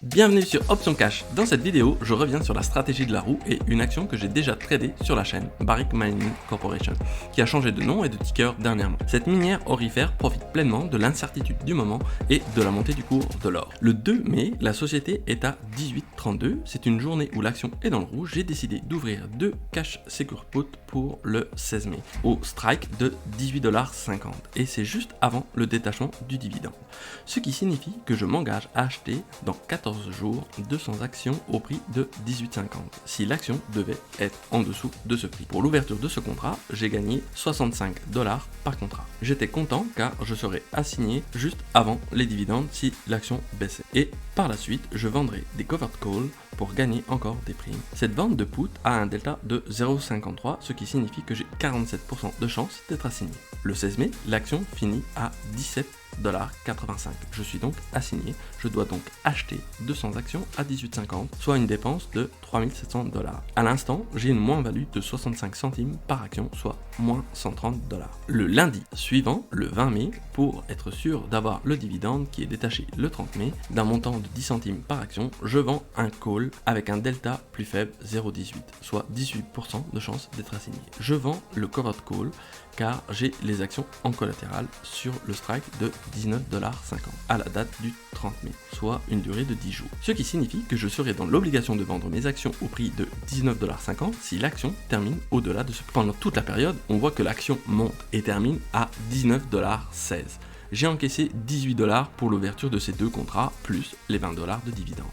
Bienvenue sur Option Cash. Dans cette vidéo, je reviens sur la stratégie de la roue et une action que j'ai déjà tradée sur la chaîne Barrick Mining Corporation, qui a changé de nom et de ticker dernièrement. Cette minière aurifère profite pleinement de l'incertitude du moment et de la montée du cours de l'or. Le 2 mai, la société est à 18,32. C'est une journée où l'action est dans le rouge. J'ai décidé d'ouvrir 2 cash secure put pour le 16 mai au strike de 18,50$ et c'est juste avant le détachement du dividende. Ce qui signifie que je m'engage à acheter dans 14 jours 200 actions au prix de 18,50$ si l'action devait être en dessous de ce prix. Pour l'ouverture de ce contrat, j'ai gagné 65$ par contrat. J'étais content car je serais assigné juste avant les dividendes si l'action baissait. Et par la suite, je vendrai des covered calls pour gagner encore des primes. Cette vente de put a un delta de 0,53, ce qui signifie que j'ai 47% de chance d'être assigné. Le 16 mai, l'action finit à 17,85$. Je suis donc assigné, je dois donc acheter 200 actions à 18,50$, soit une dépense de 3700$. À l'instant, j'ai une moins-value de 65 centimes par action, soit moins 130$. Le lundi suivant, le 20 mai, pour être sûr d'avoir le dividende qui est détaché le 30 mai, d'un montant de 10 centimes par action, je vends un call avec un delta plus faible, 0,18, soit 18% de chance d'être assigné. Je vends le covered call car j'ai les actions en collatéral sur le strike de 19,50$ à la date du 30 mai, soit une durée de 10 jours. Ce qui signifie que je serai dans l'obligation de vendre mes actions au prix de 19,50$ si l'action termine au-delà de ce prix. Pendant toute la période, on voit que l'action monte et termine à 19,16$. J'ai encaissé 18$ pour l'ouverture de ces deux contrats, plus les 20$ de dividendes.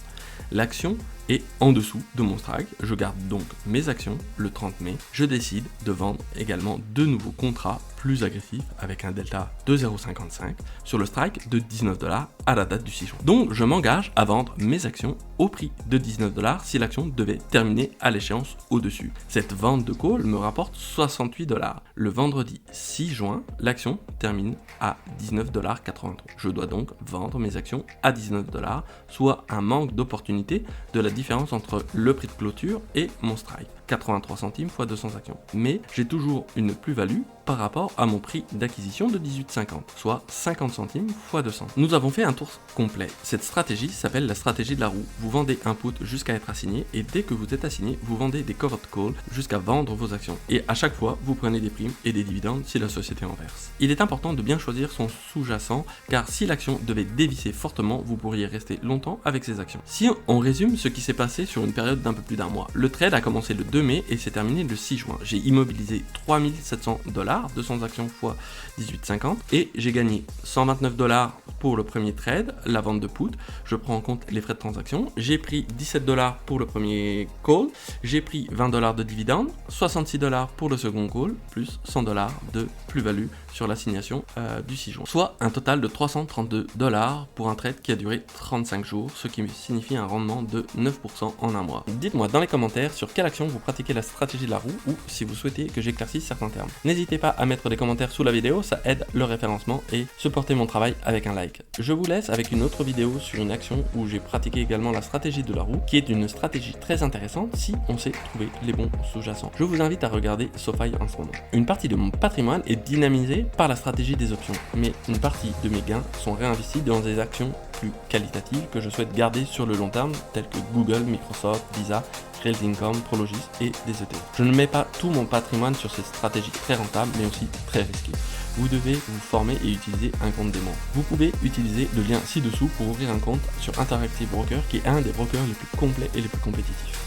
L'action est en dessous de mon strike, je garde donc mes actions le 30 mai. Je décide de vendre également deux nouveaux contrats plus agressifs avec un delta de 0,55 sur le strike de 19$ à la date du 6 juin. Donc je m'engage à vendre mes actions au prix de 19$ si l'action devait terminer à l'échéance au-dessus. Cette vente de call me rapporte 68$. Le vendredi 6 juin, l'action termine à 19,83$. Je dois donc vendre mes actions à 19$, soit un manque d'opportunité de la différence entre le prix de clôture et mon strike. 83 centimes x 200 actions. Mais j'ai toujours une plus-value par rapport à mon prix d'acquisition de 18,50, soit 50 centimes x 200. Nous avons fait un tour complet. Cette stratégie s'appelle la stratégie de la roue. Vous vendez un put jusqu'à être assigné et dès que vous êtes assigné, vous vendez des covered calls jusqu'à vendre vos actions. Et à chaque fois, vous prenez des primes et des dividendes si la société en verse. Il est important de bien choisir son sous-jacent car si l'action devait dévisser fortement, vous pourriez rester longtemps avec ces actions. Si on résume ce qui s'est passé sur une période d'un peu plus d'un mois, le trade a commencé le 2 mai et s'est terminé le 6 juin. J'ai immobilisé 3700$, 200 actions x 18,50 et j'ai gagné 129$ pour le premier trade, la vente de put. Je prends en compte les frais de transaction. J'ai pris 17$ pour le premier call, j'ai pris 20$ de dividende, 66$ pour le second call, plus 100$ de plus-value sur l'assignation du 6 juin. Soit un total de 332$ pour un trade qui a duré 35 jours, ce qui signifie un rendement de 9% en un mois. Dites-moi dans les commentaires sur quelle action vous pratiquez la stratégie de la roue ou si vous souhaitez que j'éclaircisse certains termes. N'hésitez pas à mettre des commentaires sous la vidéo, ça aide le référencement et supporter mon travail avec un like. Je vous laisse avec une autre vidéo sur une action où j'ai pratiqué également la stratégie de la roue, qui est une stratégie très intéressante si on sait trouver les bons sous-jacents. Je vous invite à regarder SoFi en ce moment. Une partie de mon patrimoine est dynamisée par la stratégie des options, mais une partie de mes gains sont réinvestis dans des actions plus qualitatives que je souhaite garder sur le long terme, telles que Google, Microsoft, Visa, Real Income, Prologis et des ETF. Je ne mets pas tout mon patrimoine sur ces stratégies très rentables, mais aussi très risquées. Vous devez vous former et utiliser un compte démon. Vous pouvez utiliser le lien ci-dessous pour ouvrir un compte sur Interactive Broker, qui est un des brokers les plus complets et les plus compétitifs.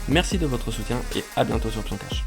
Merci de votre soutien et à bientôt sur Option Cash.